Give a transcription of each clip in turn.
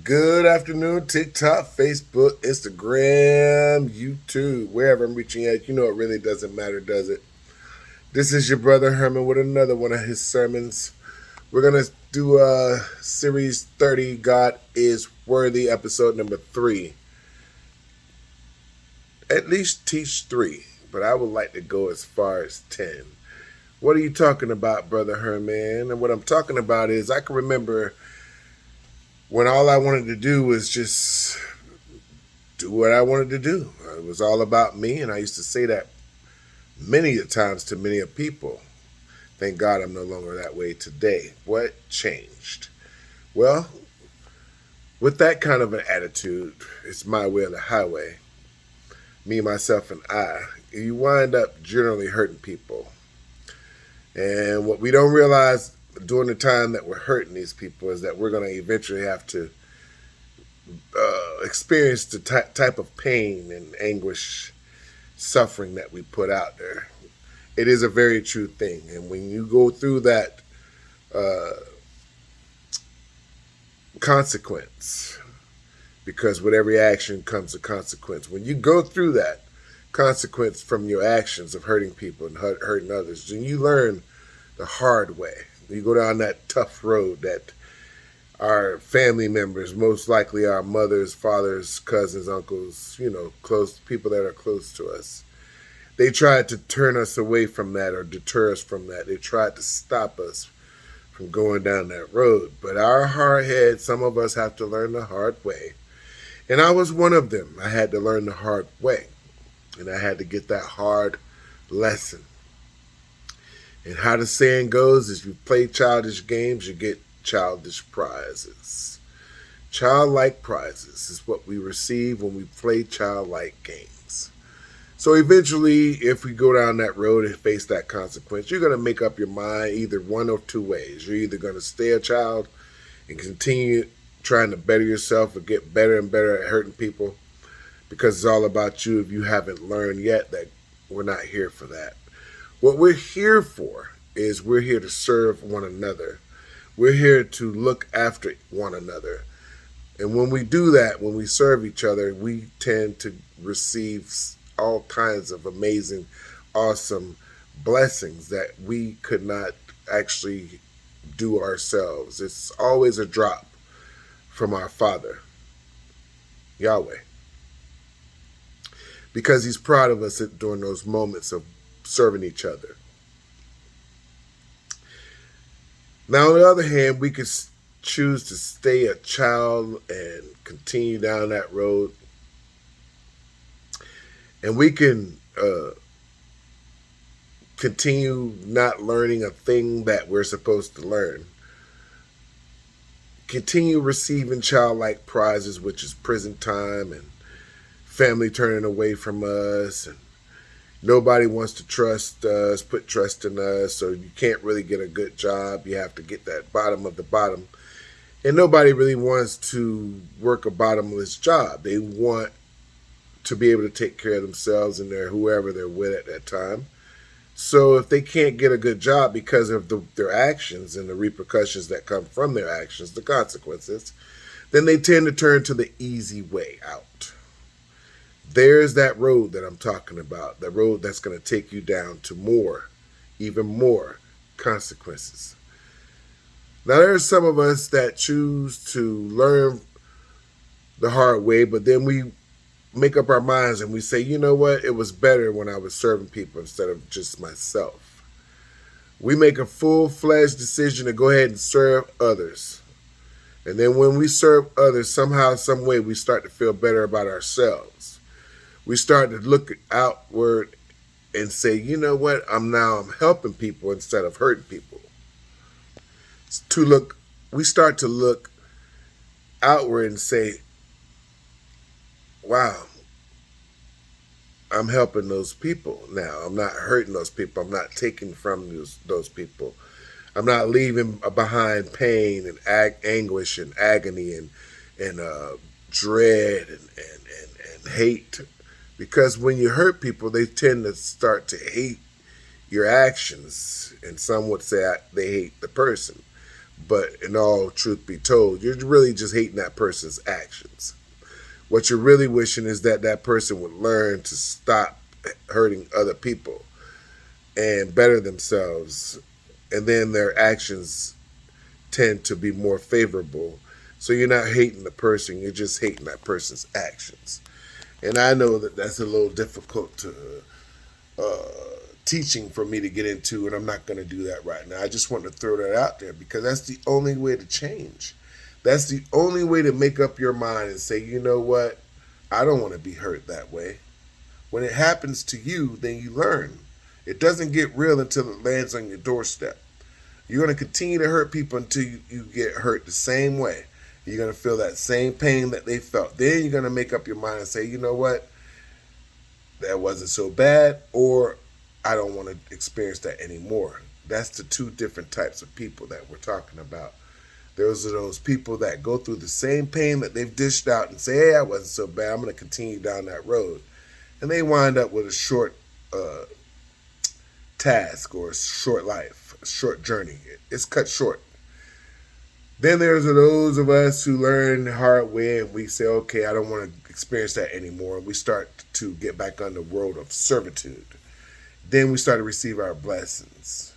Good afternoon, TikTok, Facebook, Instagram, YouTube, wherever I'm reaching at. You know it really doesn't matter, does it? This is your brother Herman with another one of his sermons. We're going to do series 30, God is Worthy, episode number 3. At least teach 3, but I would like to go as far as 10. What are you talking about, brother Herman? And what I'm talking about is I can remember when all I wanted to do was just do what I wanted to do. It was all about me, and I used to say that many a times to many a people. Thank God I'm no longer that way today. What changed? Well, with that kind of an attitude, it's my way or the highway. Me, myself, and I. You wind up generally hurting people. And what we don't realize during the time that we're hurting these people is that we're going to eventually have to experience the type of pain and anguish, suffering that we put out there. It is a very true thing. And when you go through that consequence, because with every action comes a consequence, when you go through that consequence from your actions of hurting people and hurting others, then you learn the hard way. You go down that tough road that our family members, most likely our mothers, fathers, cousins, uncles, close people that are close to us, they tried to turn us away from that or deter us from that. They tried to stop us from going down that road. But our hard heads, some of us have to learn the hard way. And I was one of them. I had to learn the hard way. And I had to get that hard lesson. And how the saying goes is you play childish games, you get childish prizes. Childlike prizes is what we receive when we play childlike games. So eventually, if we go down that road and face that consequence, you're going to make up your mind either one or two ways. You're either going to stay a child and continue trying to better yourself or get better and better at hurting people because it's all about you. If you haven't learned yet, that we're not here for that. What we're here for is we're here to serve one another. We're here to look after one another. And when we do that, when we serve each other, we tend to receive all kinds of amazing, awesome blessings that we could not actually do ourselves. It's always a drop from our Father, Yahweh, because He's proud of us during those moments of serving each other. Now, on the other hand, we could choose to stay a child and continue down that road. And we can continue not learning a thing that we're supposed to learn. Continue receiving childlike prizes, which is prison time and family turning away from us, and nobody wants to trust us, put trust in us, so you can't really get a good job. You have to get that bottom of the bottom. And nobody really wants to work a bottomless job. They want to be able to take care of themselves and whoever they're with at that time. So if they can't get a good job because of their actions and the repercussions that come from their actions, the consequences, then they tend to turn to the easy way out. There's that road that I'm talking about, the road that's going to take you down to more, even more consequences. Now, there's some of us that choose to learn the hard way, but then we make up our minds and we say, you know what, it was better when I was serving people instead of just myself. We make a full-fledged decision to go ahead and serve others. And then when we serve others, somehow, some way, we start to feel better about ourselves. We start to look outward and say, you know what, I'm helping people instead of hurting people. We start to look outward and say, wow, I'm helping those people now. I'm not hurting those people. I'm not taking from those people. I'm not leaving behind pain and anguish and agony and dread and hate. Because when you hurt people, they tend to start to hate your actions. And some would say they hate the person. But in all truth be told, you're really just hating that person's actions. What you're really wishing is that that person would learn to stop hurting other people and better themselves. And then their actions tend to be more favorable. So you're not hating the person, you're just hating that person's actions. And I know that that's a little difficult to teaching for me to get into, and I'm not going to do that right now. I just want to throw that out there because that's the only way to change. That's the only way to make up your mind and say, you know what? I don't want to be hurt that way. When it happens to you, then you learn. It doesn't get real until it lands on your doorstep. You're going to continue to hurt people until you get hurt the same way. You're going to feel that same pain that they felt. Then you're going to make up your mind and say, you know what? That wasn't so bad, or I don't want to experience that anymore. That's the two different types of people that we're talking about. Those are those people that go through the same pain that they've dished out and say, hey, that wasn't so bad. I'm going to continue down that road. And they wind up with a short task or a short life, a short journey. It's cut short. Then there's those of us who learn the hard way and we say, okay, I don't want to experience that anymore. And we start to get back on the road of servitude. Then we start to receive our blessings.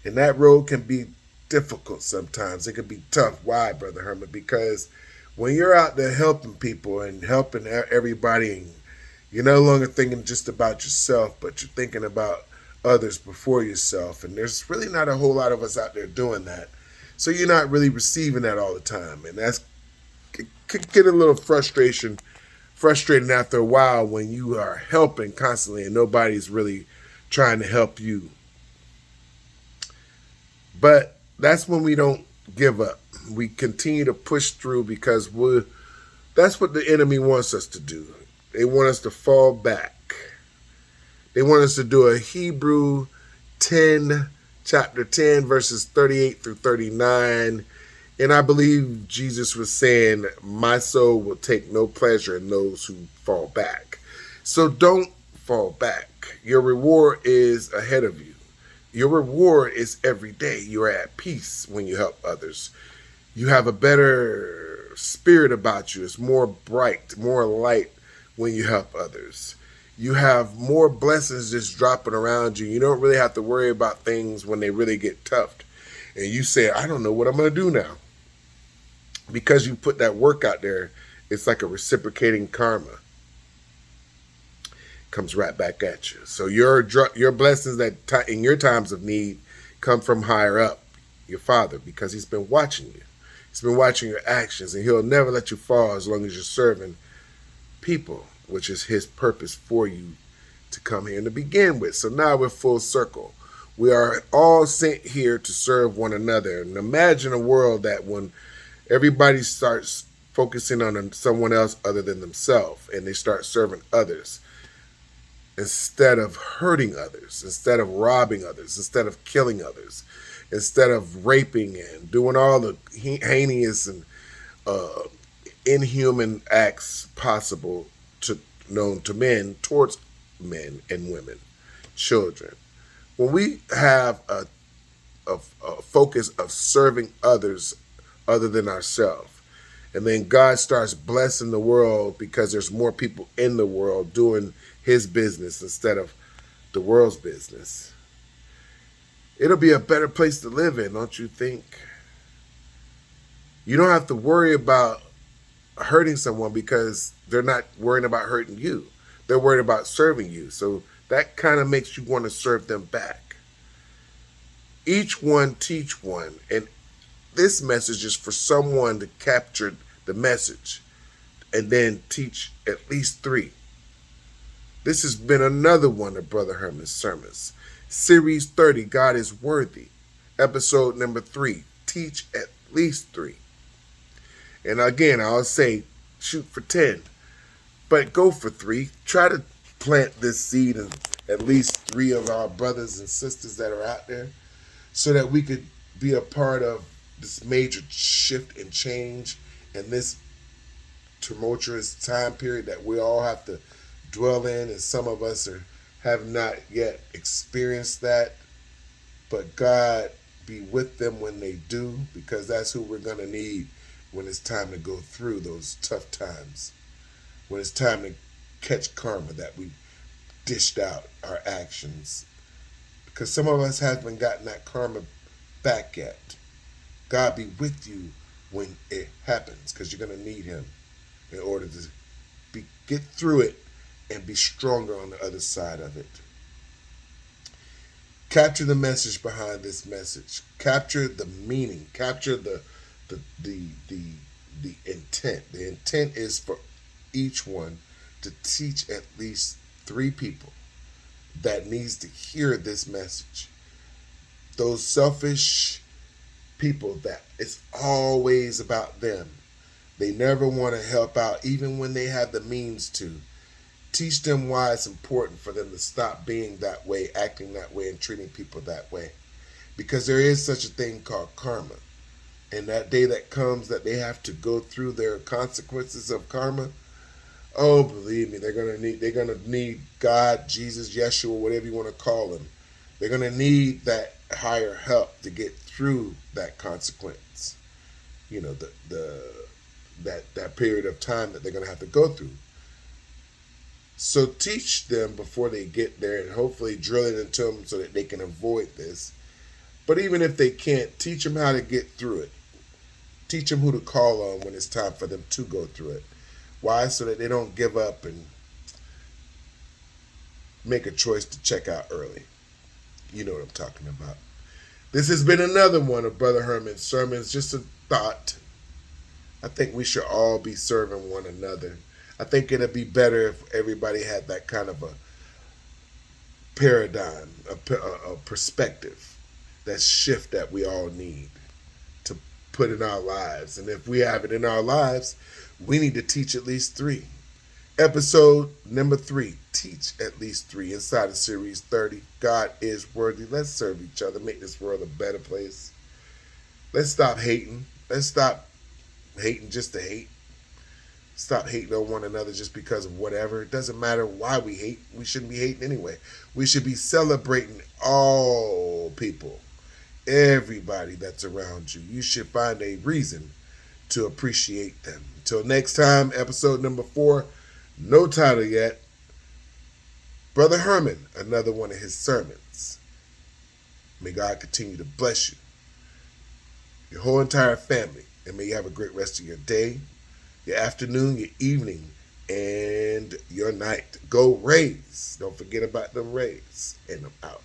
And that road can be difficult sometimes. It can be tough. Why, Brother Herman? Because when you're out there helping people and helping everybody, and you're no longer thinking just about yourself, but you're thinking about others before yourself. And there's really not a whole lot of us out there doing that. So you're not really receiving that all the time. And that's could get a little frustrating after a while when you are helping constantly and nobody's really trying to help you. But that's when we don't give up. We continue to push through because that's what the enemy wants us to do. They want us to fall back. They want us to do a Hebrew 10, chapter 10, verses 38 through 39. And I believe Jesus was saying, my soul will take no pleasure in those who fall back. So don't fall back. Your reward is ahead of you. Your reward is every day. You are at peace when you help others. You have a better spirit about you. It's more bright, more light when you help others. You have more blessings just dropping around you. You don't really have to worry about things when they really get tough. And you say, I don't know what I'm going to do now. Because you put that work out there, it's like a reciprocating karma. Comes right back at you. So your blessings that in your times of need come from higher up, your Father, because he's been watching you. He's been watching your actions, and he'll never let you fall as long as you're serving people, which is his purpose for you to come here and to begin with. So now we're full circle. We are all sent here to serve one another. And imagine a world that when everybody starts focusing on someone else other than themselves, and they start serving others instead of hurting others, instead of robbing others, instead of killing others, instead of raping and doing all the heinous and inhuman acts possible known to men towards men and women, children. When we have a focus of serving others other than ourselves, and then God starts blessing the world because there's more people in the world doing his business instead of the world's business, it'll be a better place to live in, don't you think? You don't have to worry about hurting someone because they're not worrying about hurting you. They're worried about serving you. So that kind of makes you want to serve them back. Each one teach one. And this message is for someone to capture the message and then teach at least 3. This has been another one of Brother Herman's sermons. Series 30, God is Worthy. Episode number 3, teach at least 3. And again, I'll say shoot for 10, but go for 3. Try to plant this seed in at least 3 of our brothers and sisters that are out there so that we could be a part of this major shift and change in this tumultuous time period that we all have to dwell in, and some of us have not yet experienced that, but God Be with them when they do, because that's who we're going to need when it's time to go through those tough times. When it's time to catch karma that we dished out our actions. Because some of us haven't gotten that karma back yet. God be with you when it happens, because you're going to need him in order to get through it and be stronger on the other side of it. Capture the message behind this message. Capture the meaning. Capture the intent. The intent is for each one to teach at least 3 people that needs to hear this message. Those selfish people that it's always about them. They never want to help out even when they have the means to. Teach them why it's important for them to stop being that way, acting that way, and treating people that way. Because there is such a thing called karma. And that day that comes that they have to go through their consequences of karma, oh, believe me, they're gonna need God, Jesus, Yeshua, whatever you want to call him. They're gonna need that higher help to get through that consequence. You know, that period of time that they're gonna have to go through. So teach them before they get there, and hopefully drill it into them so that they can avoid this. But even if they can't, teach them how to get through it. Teach them who to call on when it's time for them to go through it. Why? So that they don't give up and make a choice to check out early. You know what I'm talking about. This has been another one of Brother Herman's sermons. Just a thought. I think we should all be serving one another. I think it'd be better if everybody had that kind of a paradigm, a perspective, that shift that we all need to put in our lives. And if we have it in our lives, we need to teach at least 3. Episode number 3, teach at least 3 inside of series 30. God is worthy. Let's serve each other, make this world a better place. Let's stop hating. Let's stop hating just to hate. Stop hating on one another just because of whatever. It doesn't matter why we hate. We shouldn't be hating anyway. We should be celebrating all people, everybody that's around you. You should find a reason to appreciate them. Until next time, episode number 4, no title yet. Brother Herman, another one of his sermons. May God continue to bless you, your whole entire family, and may you have a great rest of your day, your afternoon, your evening, and your night. Go Rays. Don't forget about them Rays. And I'm out.